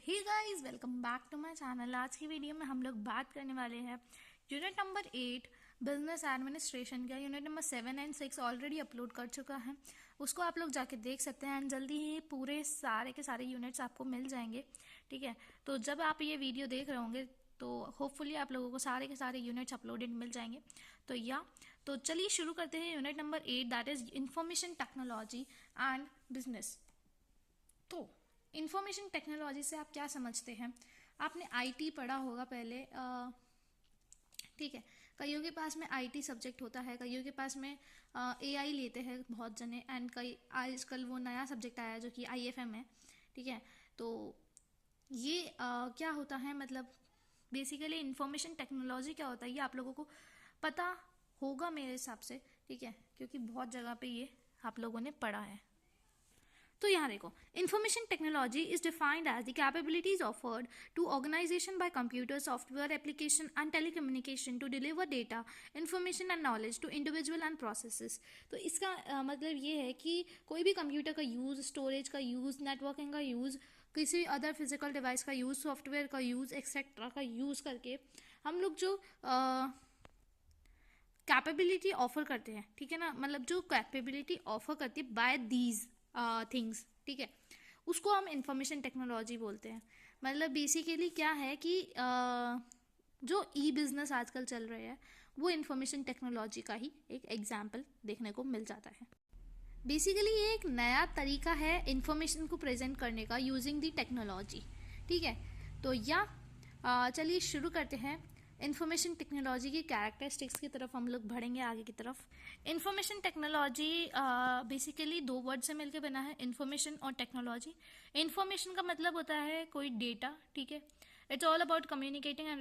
Hey guys, welcome back to my channel. आज की video में हम लोग बात करने वाले हैं यूनिट नंबर 8 बिजनेस एडमिनिस्ट्रेशन का। Unit number 7 and 6 already upload कर चुका है, उसको आप लोग जाके देख सकते हैं एंड जल्दी ही पूरे सारे के सारे यूनिट्स आपको मिल जाएंगे। ठीक है, तो जब आप ये वीडियो देख रहे होंगे तो होपफुली आप लोगों को सारे के सारे यूनिट्स अपलोडेड मिल जाएंगे। तो चलिए शुरू करते हैं unit number 8, that is information technology and business. तो इंफॉर्मेशन टेक्नोलॉजी से आप क्या समझते हैं? आपने आईटी पढ़ा होगा पहले, ठीक है। कईयों के पास में आईटी सब्जेक्ट होता है, कईयों के पास में एआई लेते हैं बहुत जने, एंड कई आजकल वो नया सब्जेक्ट आया है जो कि आईएफएम है। ठीक है, तो ये क्या होता है, मतलब बेसिकली इंफॉर्मेशन टेक्नोलॉजी क्या होता है ये आप लोगों को पता होगा मेरे हिसाब से। ठीक है, क्योंकि बहुत जगह पे ये आप लोगों ने पढ़ा है। तो यहाँ देखो, information technology is defined as the capabilities offered to organization by computer software application and telecommunication to deliver data information and knowledge to individual and processes. तो इसका मतलब ये है कि कोई भी कंप्यूटर का यूज़, स्टोरेज का यूज़, नेटवर्किंग का यूज़, किसी अदर फिजिकल डिवाइस का यूज़, सॉफ्टवेयर का यूज़ एक्सेट्रा का यूज़ करके हम लोग जो कैपेबिलिटी ऑफर करते हैं, ठीक है ना, मतलब जो कैपेबिलिटी ऑफर करती है बाय दीज थिंग्स, ठीक है, उसको हम इंफॉर्मेशन टेक्नोलॉजी बोलते हैं। मतलब बेसिकली क्या है कि जो ई बिजनेस आजकल चल रहे हैं वो इंफॉर्मेशन टेक्नोलॉजी का ही एक एग्जाम्पल देखने को मिल जाता है। बेसिकली ये एक नया तरीका है इंफॉर्मेशन को प्रेजेंट करने का यूजिंग दी टेक्नोलॉजी। ठीक है, तो चलिए शुरू करते हैं। इंफॉर्मेशन टेक्नोलॉजी की कैरेक्टरिस्टिक्स की तरफ हम लोग बढ़ेंगे आगे की तरफ। इंफॉर्मेशन टेक्नोलॉजी बेसिकली दो वर्ड से मिलकर बना है, इंफॉर्मेशन और टेक्नोलॉजी। इंफॉर्मेशन का मतलब होता है कोई डेटा, ठीक है, it's all about communicating and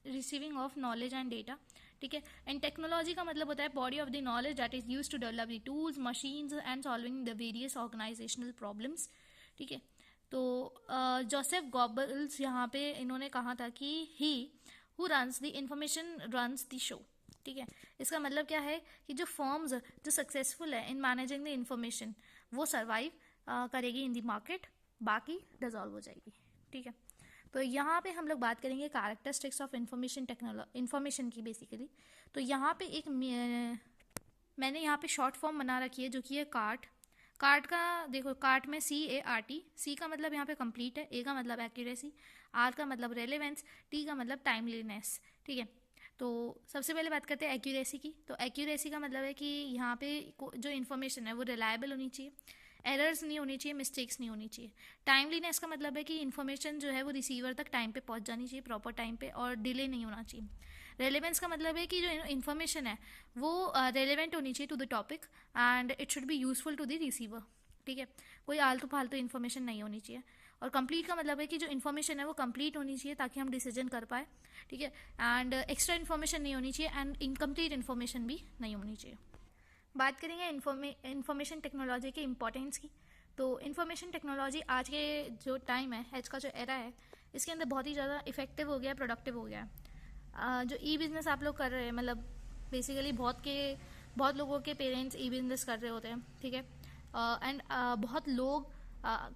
receiving of knowledge and data. ठीक है, एंड टेक्नोलॉजी का मतलब होता है body of the knowledge that is use to develop the tools, machines and solving the various organizational problems. ठीक है, तो जोसेफ गॉबल्स यहाँ पे इन्होंने कहा था कि he who runs the information runs the show. ठीक है, इसका मतलब क्या है कि जो फर्म्स जो सक्सेसफुल है इन मैनेजिंग द इंफॉर्मेशन वो सर्वाइव करेगी इन द मार्केट, बाकी डिजॉल्व हो जाएगी। ठीक है, तो यहाँ पे हम लोग बात करेंगे कैरेक्टरिस्टिक्स ऑफ इंफॉर्मेशन की बेसिकली। तो यहाँ पे एक मैंने यहाँ पे शॉर्ट फॉर्म बना रखी है जो कि है कार्ट। कार्ट का देखो, कार्ट में CART, सी का मतलब यहाँ पे कंप्लीट है, ए का मतलब एक्यूरेसी, आर का मतलब रेलेवेंस, टी का मतलब टाइमलीनेस। ठीक है, तो सबसे पहले बात करते हैं एक्यूरेसी की। तो एक्यूरेसी का मतलब है कि यहाँ पे जो इन्फॉर्मेशन है वो रिलायबल होनी चाहिए, एरर्स नहीं होनी चाहिए, मिस्टेक्स नहीं होनी चाहिए। टाइमलीनेस का मतलब है कि इन्फॉर्मेशन जो है वो रिसीवर तक टाइम पे पहुँच जानी चाहिए, प्रॉपर टाइम पे, और डिले नहीं होना चाहिए। रेलेवेंस का मतलब है कि जो इन्फॉर्मेशन है वो रेलेवेंट होनी चाहिए to the topic and it should be useful to the receiver. ठीक है, कोई आलतू फालतू इन्फॉर्मेशन नहीं होनी चाहिए। और कंप्लीट का मतलब है कि जो इन्फॉर्मेशन है वो कंप्लीट होनी चाहिए ताकि हम डिसीजन कर पाए। ठीक है, एंड एक्स्ट्रा इन्फॉर्मेशन नहीं होनी चाहिए एंड इनकम्प्लीट इन्फॉर्मेशन भी नहीं होनी चाहिए। बात करेंगे इन्फॉर्मेशन टेक्नोलॉजी के इम्पोर्टेंस की। तो इन्फॉर्मेशन टेक्नोलॉजी आज के जो टाइम है, आज का जो एरा है, इसके अंदर बहुत ही ज़्यादा इफेक्टिव हो गया, प्रोडक्टिव हो गया है। जो ई बिज़नेस आप लोग कर रहे हैं, मतलब बेसिकली बहुत लोगों के पेरेंट्स ई बिज़नेस कर रहे होते हैं। ठीक है, एंड बहुत लोग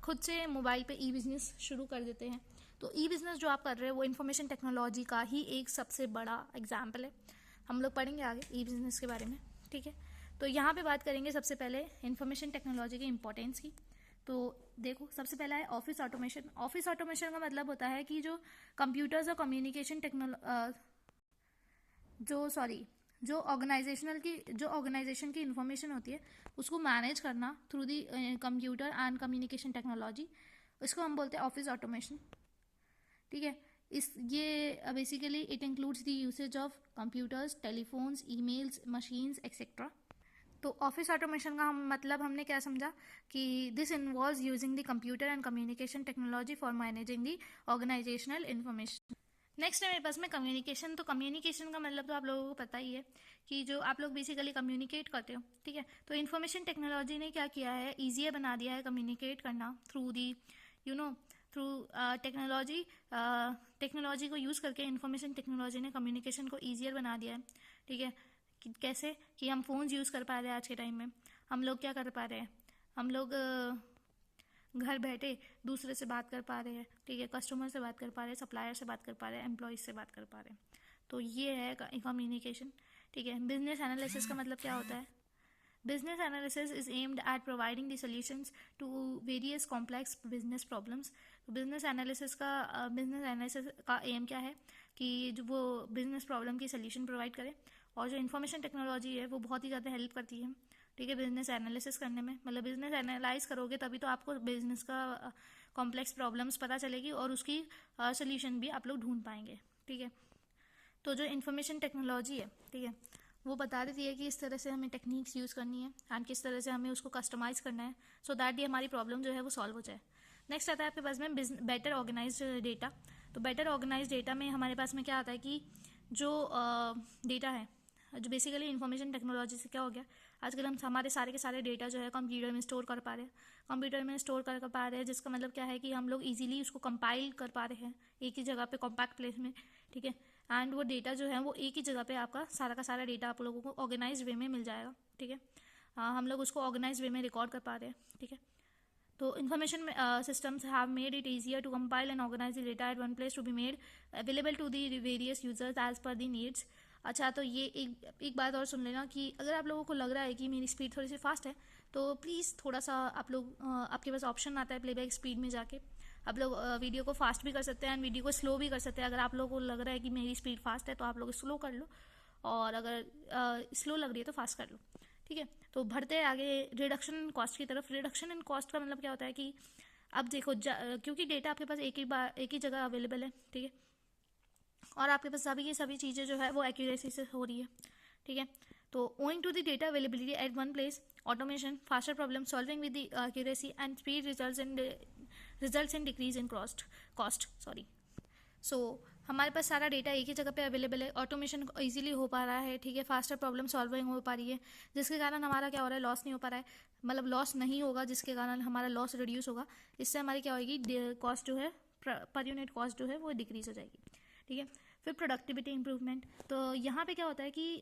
खुद से मोबाइल पे ई बिज़नेस शुरू कर देते हैं। तो ई बिज़नेस जो आप कर रहे हैं वो इन्फॉर्मेशन टेक्नोलॉजी का ही एक सबसे बड़ा एग्जाम्पल है। हम लोग पढ़ेंगे आगे ई बिज़नेस के बारे में। ठीक है, तो यहाँ पे बात करेंगे सबसे पहले इन्फॉर्मेशन टेक्नोलॉजी के इम्पोर्टेंस की। तो देखो, सबसे पहला है ऑफिस ऑटोमेशन। ऑफिस ऑटोमेशन का मतलब होता है कि जो कंप्यूटर्स और कम्युनिकेशन जो ऑर्गेनाइजेशन की इंफॉर्मेशन होती है उसको मैनेज करना through the computer and communication technology, इसको हम बोलते हैं ऑफिस ऑटोमेशन। ठीक है, ये basically it includes the usage of computers, telephones, emails, machines etcetera. तो ऑफिस ऑटोमेशन का हम मतलब हमने क्या समझा कि this involves using the computer and communication technology for managing the organizational information. Next है मेरे पास में कम्युनिकेशन। तो कम्युनिकेशन का मतलब तो आप लोगों को पता ही है कि जो आप लोग बेसिकली कम्युनिकेट करते हो। ठीक है, तो इन्फॉर्मेशन टेक्नोलॉजी ने क्या किया है, ईजियर बना दिया है कम्युनिकेट करना थ्रू दी थ्रू टेक्नोलॉजी को यूज़ करके इन्फॉर्मेशन टेक्नोलॉजी ने कम्युनिकेशन को ईजियर बना दिया है। ठीक है, कैसे कि हम फ़ोन्स यूज़ कर पा रहे हैं आज के टाइम में। हम लोग क्या कर पा रहे हैं, हम लोग घर बैठे दूसरे से बात कर पा रहे हैं, ठीक है, कस्टमर से बात कर पा रहे हैं, सप्लायर से बात कर पा रहे हैं, एम्प्लॉयज से बात कर पा रहे हैं। तो ये है कम्युनिकेशन, ठीक है। बिजनेस एनालिसिस का मतलब क्या होता है? Business analysis is aimed at providing the solutions to various complex business problems. तो बिजनेस एनालिसिस का एम क्या है कि जो वो बिजनेस प्रॉब्लम की सोल्यूशन प्रोवाइड करे। और जो इन्फॉर्मेशन टेक्नोलॉजी है वो बहुत ही ज़्यादा हेल्प करती है, ठीक है, बिजनेस एनालिसिस करने में। मतलब बिजनेस एनालाइज करोगे तभी तो आपको बिजनेस का कॉम्प्लेक्स प्रॉब्लम्स पता चलेगी और उसकी सोल्यूशन भी आप लोग ढूंढ पाएंगे, ठीक है। तो जो इन्फॉर्मेशन टेक्नोलॉजी है, ठीक है, वो बता देती है कि इस तरह से हमें टेक्निक्स यूज़ करनी है एंड किस तरह से हमें उसको कस्टमाइज़ करना है सो दैट ये हमारी प्रॉब्लम जो है वो सॉल्व हो जाए। नेक्स्ट आता है आपके पास में बेटर ऑर्गेनाइज डेटा। तो बेटर ऑर्गेनाइज डेटा में हमारे पास में क्या आता है कि जो डेटा है, जो बेसिकली इन्फॉर्मेशन टेक्नोलॉजी से क्या हो गया, आजकल हम हमारे सारे के सारे डेटा जो है कंप्यूटर में स्टोर कर पा रहे हैं, जिसका मतलब क्या है कि हम लोग इजीली उसको कंपाइल कर पा रहे हैं एक ही जगह पे कॉम्पैक्ट प्लेस में, ठीक है। एंड वो डेटा जो है वो एक ही जगह पे आपका सारा का सारा डेटा आप लोगों को ऑर्गेनाइज वे में मिल जाएगा, ठीक है। हम लोग उसको ऑर्गेनाइज वे में रिकॉर्ड कर पा रहे हैं, ठीक है। तो information systems have made it easier to compile and organize the data at one place to be made available to the various users as per the needs। अच्छा, तो ये एक बात और सुन लेना कि अगर आप लोगों को लग रहा है कि मेरी स्पीड थोड़ी सी फास्ट है तो प्लीज़ थोड़ा सा आप लोग आपके पास ऑप्शन आता है प्लेबैक स्पीड में जाके आप लोग वीडियो को फास्ट भी कर सकते हैं एंड वीडियो को स्लो भी कर सकते हैं। अगर आप लोगों को लग रहा है कि मेरी स्पीड फास्ट है तो आप लोग स्लो कर लो, और अगर स्लो लग रही है तो फास्ट कर लो, ठीक है। तो बढ़ते हैं आगे रिडक्शन इन कॉस्ट की तरफ। रिडक्शन इन कॉस्ट का मतलब क्या होता है कि अब देखो क्योंकि डेटा आपके पास एक ही जगह अवेलेबल है, ठीक है, और आपके पास सभी की सभी चीज़ें जो है वो एक्यूरेसी से हो रही है, ठीक है। तो owing to the data availability at one place, automation, faster problem solving with the accuracy and speed results in decrease in cost so हमारे पास सारा डेटा एक ही जगह पे अवेलेबल है, ऑटोमेशन इजीली हो पा रहा है, ठीक है, फास्टर प्रॉब्लम सॉल्विंग हो पा रही है, जिसके कारण हमारा क्या हो रहा है, लॉस नहीं हो पा रहा है, मतलब लॉस नहीं होगा, जिसके कारण हमारा लॉस रिड्यूस होगा। इससे हमारी क्या होगी, कॉस्ट जो है पर यूनिट कॉस्ट जो है वो डिक्रीज हो जाएगी, ठीक है। फिर प्रोडक्टिविटी इंप्रूवमेंट, तो यहाँ पे क्या होता है कि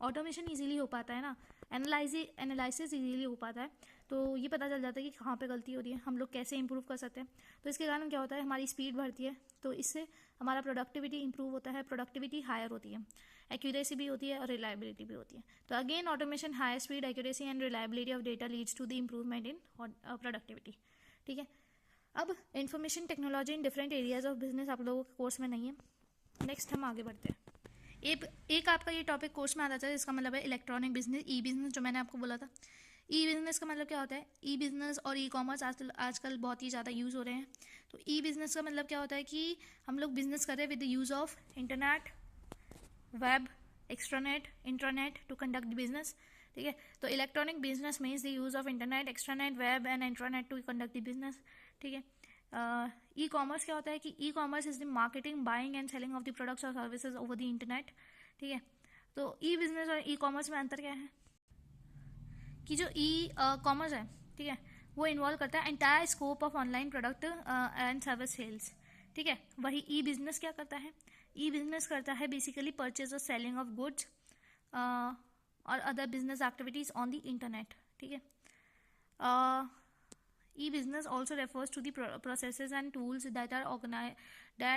ऑटोमेशन इजीली हो पाता है ना, एनालिसिस इजीली हो पाता है, तो ये पता चल जाता है कि कहाँ पे गलती हो रही है, हम लोग कैसे इंप्रूव कर सकते हैं। तो इसके कारण क्या होता है, हमारी स्पीड बढ़ती है, तो इससे हमारा प्रोडक्टिविटी इंप्रूव होता है, प्रोडक्टिविटी हायर होती है, एक्यूरेसी भी होती है और रिलायबिलिटी भी होती है। तो again automation, higher speed, accuracy and reliability of data leads to the improvement in productivity, ठीक है। अब information technology in different areas of business आप लोगों के कोर्स में नहीं है। नेक्स्ट हम आगे बढ़ते हैं। एक आपका ये टॉपिक कोर्स में आता है जिसका मतलब है इलेक्ट्रॉनिक बिजनेस, ई बिजनेस, जो मैंने आपको बोला था। ई बिजनेस का मतलब क्या होता है, ई बिजनेस और ई कॉमर्स आजकल बहुत ही ज़्यादा यूज़ हो रहे हैं। तो ई बिजनेस का मतलब क्या होता है कि हम लोग बिजनेस कर रहे हैं with the use of internet, web, extranet, intranet to conduct business, ठीक है। तो electronic business means the use of internet, extranet, web and intranet to conduct the business, ठीक है। ई कॉमर्स क्या होता है कि E commerce is the marketing, buying and selling of the products और सर्विसेज ओवर द इंटरनेट, ठीक है। तो ई बिजनेस और ई कॉमर्स में अंतर क्या है कि जो ई कॉमर्स है, ठीक है, वो इन्वॉल्व करता है entire scope of online product and service sales, ठीक है। वही ई बिजनेस क्या करता है, ई बिजनेस करता है बेसिकली परचेज और सेलिंग ऑफ गुड्स और other business activities on the internet, ठीक है। E-business also refers to the processes and tools that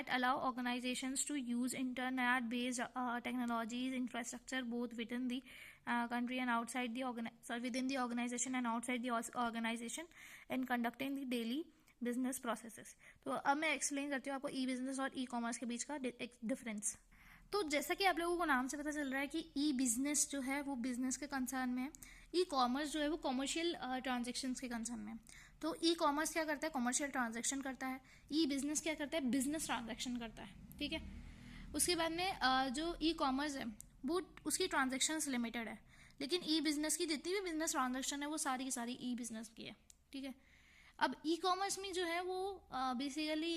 allow organizations to use internet-based technologies infrastructure both within the country and outside the within the organization and outside the organization in conducting the daily business processes। तो अब मैं explain करती हूँ आपको ई-बिजनेस और e-commerce के बीच का difference. तो जैसा कि आप लोगों को नाम से पता चल रहा है कि ई बिजनेस जो है वो बिजनेस के कंसर्न में है, ई कॉमर्स जो है वो कॉमर्शियल ट्रांजेक्शन्स के कंसर्न में है। तो ई कॉमर्स क्या करता है, कॉमर्शियल ट्रांजैक्शन करता है, ई बिजनेस क्या करता है, बिजनेस ट्रांजैक्शन करता है, ठीक है। उसके बाद में जो ई कॉमर्स है वो उसकी ट्रांजैक्शंस लिमिटेड है, लेकिन ई बिजनेस की जितनी भी बिजनेस ट्रांजैक्शन है वो सारी की सारी ई बिजनेस की है, ठीक है। अब ई कॉमर्स में जो है वो बेसिकली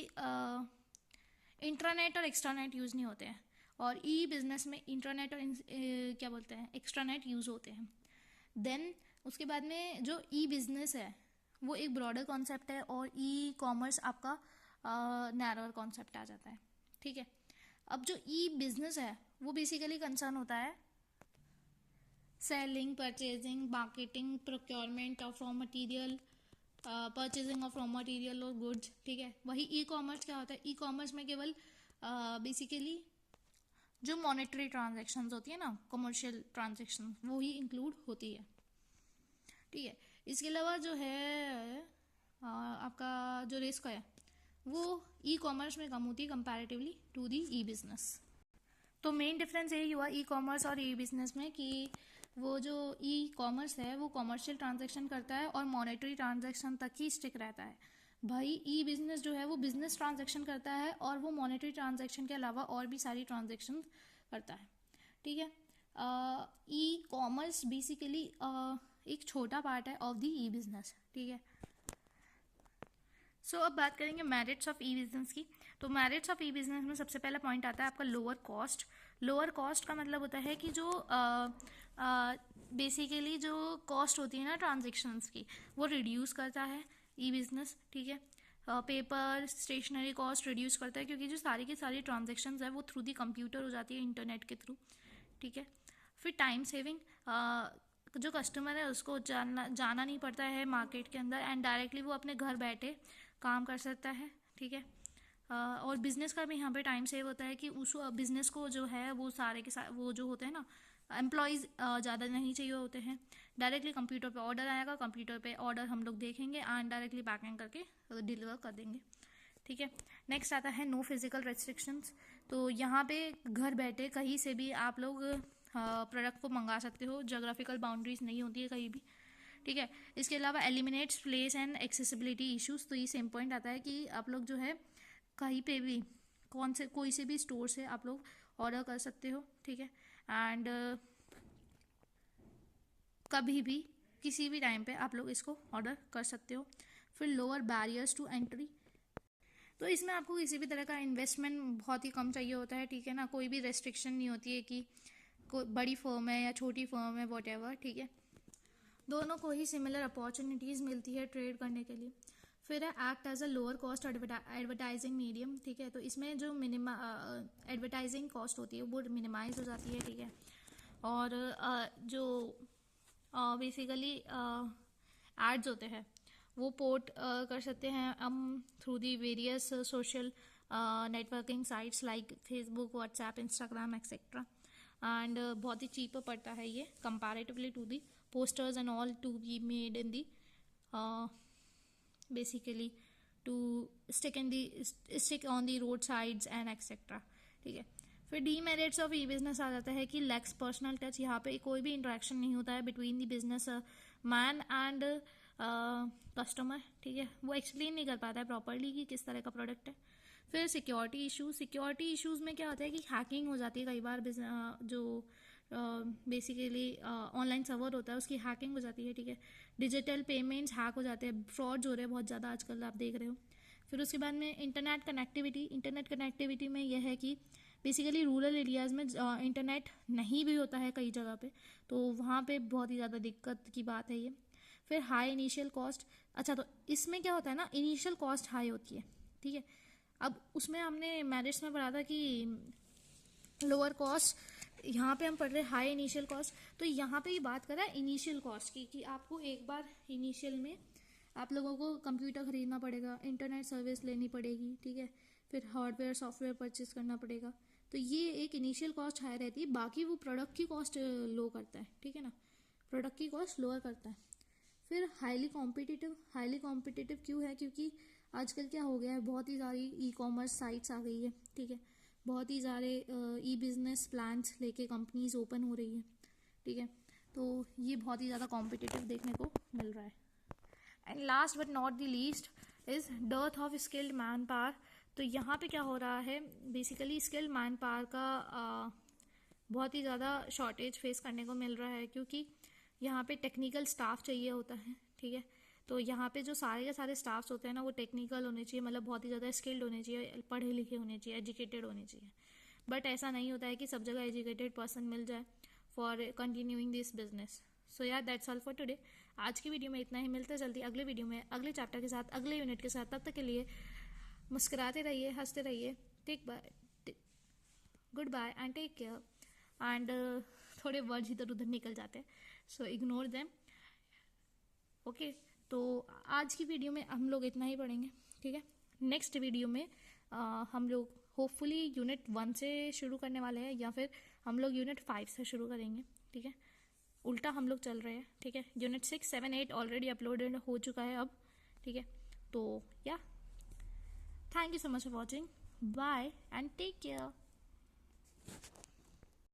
इंट्रानेट और एक्सट्रानेट यूज़ नहीं होते हैं, और ई बिजनेस में इंटरनेट और क्या बोलते हैं, एक्स्ट्रानेट यूज़ होते हैं। देन उसके बाद में जो ई बिजनेस है वो एक ब्रॉडर कॉन्सेप्ट है और ई कॉमर्स आपका नैरोअर कॉन्सेप्ट आ जाता है, ठीक है। अब जो ई बिजनेस है वो बेसिकली कंसर्न होता है selling, purchasing, marketing, procurement of raw material, purchasing of raw material और गुड्स, ठीक है। वही ई कॉमर्स क्या होता है, ई कॉमर्स में केवल बेसिकली जो मॉनेटरी ट्रांजैक्शंस होती है ना, कमर्शियल ट्रांजैक्शन, वो ही इंक्लूड होती है, ठीक है। इसके अलावा जो है आपका जो रिस्क है वो ई कॉमर्स में कम होती है comparatively to the e business. तो मेन डिफरेंस यही हुआ ई कॉमर्स और ई बिजनेस में कि वो जो ई कॉमर्स है वो कॉमर्शियल ट्रांजैक्शन करता है और मॉनेटरी ट्रांजैक्शन तक ही स्टिक रहता है। भाई ई बिजनेस जो है वो बिजनेस ट्रांजैक्शन करता है और वो मॉनेटरी ट्रांजैक्शन के अलावा और भी सारी ट्रांजैक्शन करता है, ठीक है। ई कॉमर्स बेसिकली एक छोटा पार्ट है ऑफ द ई बिजनेस, ठीक है। सो अब बात करेंगे मेरिट्स ऑफ ई बिजनेस की। तो मेरिट्स ऑफ ई बिजनेस में सबसे पहला पॉइंट आता है आपका लोअर कॉस्ट। लोअर कॉस्ट का मतलब होता है कि जो बेसिकली जो कॉस्ट होती है ना ट्रांजेक्शन्स की, वो रिड्यूस करता है ई बिजनेस, ठीक है। पेपर स्टेशनरी कॉस्ट रिड्यूस करता है क्योंकि जो सारी की सारी ट्रांजेक्शन्स है वो थ्रू दी कंप्यूटर हो जाती है, इंटरनेट के थ्रू, ठीक है। फिर टाइम सेविंग, जो कस्टमर है उसको जाना नहीं पड़ता है मार्केट के अंदर एंड डायरेक्टली वो अपने घर बैठे काम कर सकता है, ठीक है। और बिजनेस का भी यहाँ पे टाइम सेव होता है कि उस बिजनेस को जो है वो सारे के सारे वो जो होते हैं ना एम्प्लॉयज़ ज़्यादा नहीं चाहिए होते हैं। डायरेक्टली कंप्यूटर पे ऑर्डर आएगा, कंप्यूटर पे ऑर्डर हम लोग देखेंगे एंड डायरेक्टली पैकिंग करके डिलीवर कर देंगे, ठीक है। नेक्स्ट आता है नो फिजिकल रेस्ट्रिक्शंस। तो यहाँ पे घर बैठे कहीं से भी आप लोग प्रोडक्ट को मंगा सकते हो, जोग्राफिकल बाउंड्रीज नहीं होती है कहीं भी, ठीक है। इसके अलावा eliminates place and accessibility issues. तो ये सेम पॉइंट आता है कि आप लोग जो है कहीं पे भी कोई से भी स्टोर से आप लोग ऑर्डर कर सकते हो, ठीक है। एंड कभी भी किसी भी टाइम पे आप लोग इसको ऑर्डर कर सकते हो। फिर लोअर बैरियर्स टू एंट्री। तो इसमें आपको किसी भी तरह का इन्वेस्टमेंट बहुत ही कम चाहिए होता है, ठीक है ना। कोई भी रेस्ट्रिक्शन नहीं होती है कि कोई बड़ी फर्म है या छोटी फर्म है, वॉट एवर, ठीक है। दोनों को ही सिमिलर अपॉर्चुनिटीज़ मिलती है ट्रेड करने के लिए। फिर है act as a lower cost advertising medium, ठीक है। तो इसमें जो एडवर्टाइजिंग कॉस्ट होती है वो मिनिमाइज हो जाती है, ठीक है। और जो बेसिकली एड्स होते हैं वो पोर्ट कर सकते हैं हम through the various social networking sites like Facebook, WhatsApp, Instagram etcetera. And बहुत ही चीप पड़ता है ये comparatively to the posters and all to be made in the basically to stick on the roadsides and etc, ठीक है। फिर demerits of E business आ जाता है कि लैक्स पर्सनल टच। यहाँ पे कोई भी इंटरेक्शन नहीं होता है between the business man and customer, ठीक है। वो एक्सप्लेन नहीं कर पाता है प्रॉपरली कि किस तरह का प्रोडक्ट है। फिर सिक्योरिटी इश्यूज में क्या होता है कि हैकिंग हो जाती है कई बार, जो बेसिकली ऑनलाइन सर्वर होता है उसकी हैकिंग हो जाती है, ठीक है। डिजिटल पेमेंट्स हैक हो जाते हैं, फ्रॉड्स हो रहे हैं बहुत ज़्यादा आजकल, आप देख रहे हो। फिर उसके बाद में इंटरनेट कनेक्टिविटी में यह है कि बेसिकली रूरल एरियाज़ में इंटरनेट नहीं भी होता है कई जगह पे, तो वहाँ पे बहुत ही ज़्यादा दिक्कत की बात है ये। फिर हाई इनिशियल कॉस्ट। अच्छा, तो इसमें क्या होता है ना, इनिशियल कॉस्ट हाई होती है, ठीक है। अब उसमें हमने मैरिट्स में पढ़ा था कि लोअर कॉस्ट, यहाँ पे हम पढ़ रहे हैं हाई इनिशियल कॉस्ट। तो यहाँ पे ही बात कर रहा है इनिशियल कॉस्ट की कि आपको एक बार इनिशियल में आप लोगों को कंप्यूटर खरीदना पड़ेगा, इंटरनेट सर्विस लेनी पड़ेगी, ठीक है। फिर हार्डवेयर सॉफ्टवेयर परचेज करना पड़ेगा। तो ये एक इनिशियल कॉस्ट हाई रहती है, बाकी वो प्रोडक्ट की कॉस्ट लो करता है, ठीक है ना, प्रोडक्ट की कॉस्ट लोअर करता है। फिर हाईली कॉम्पिटिटिव क्यों है, क्योंकि आजकल क्या हो गया है, बहुत ही सारी ई कॉमर्स साइट्स आ गई है, ठीक है। बहुत ही सारे ई बिजनेस प्लान्स लेके कंपनीज ओपन हो रही है, ठीक है। तो ये बहुत ही ज़्यादा कॉम्पिटिटिव देखने को मिल रहा है। And last but not the least is dearth of skilled man power. तो यहाँ पे क्या हो रहा है, बेसिकली स्किल्ड मैन पावर का बहुत ही ज़्यादा शॉर्टेज फेस करने को मिल रहा है, क्योंकि यहाँ पे टेक्निकल स्टाफ चाहिए होता है, ठीक है। तो यहाँ पे जो सारे के सारे स्टाफ्स होते हैं ना वो टेक्निकल होने चाहिए, मतलब बहुत ही ज़्यादा स्किल्ड होने चाहिए, पढ़े लिखे होने चाहिए, एजुकेटेड होने चाहिए। बट ऐसा नहीं होता है कि सब जगह एजुकेटेड पर्सन मिल जाए फॉर कंटिन्यूइंग दिस बिजनेस। सो यार दैट्स ऑल फॉर टुडे। आज की वीडियो में इतना ही, मिलते जल्दी अगले वीडियो में अगले चैप्टर के साथ, अगले यूनिट के साथ। तब तक के लिए मुस्कुराते रहिए, हंसते रहिए, goodbye and take care. And थोड़े वर्ड्स इधर उधर निकल जाते हैं, सो इग्नोर देम, ओके। तो आज की वीडियो में हम लोग इतना ही पढ़ेंगे, ठीक है। नेक्स्ट वीडियो में हम लोग होपफुली यूनिट 1 से शुरू करने वाले हैं, या फिर हम लोग यूनिट 5 से शुरू करेंगे, ठीक है। उल्टा हम लोग चल रहे हैं, ठीक है। यूनिट 6, 7, 8 ऑलरेडी अपलोडेड हो चुका है अब, ठीक है। तो या thank you so much for watching, bye and take care.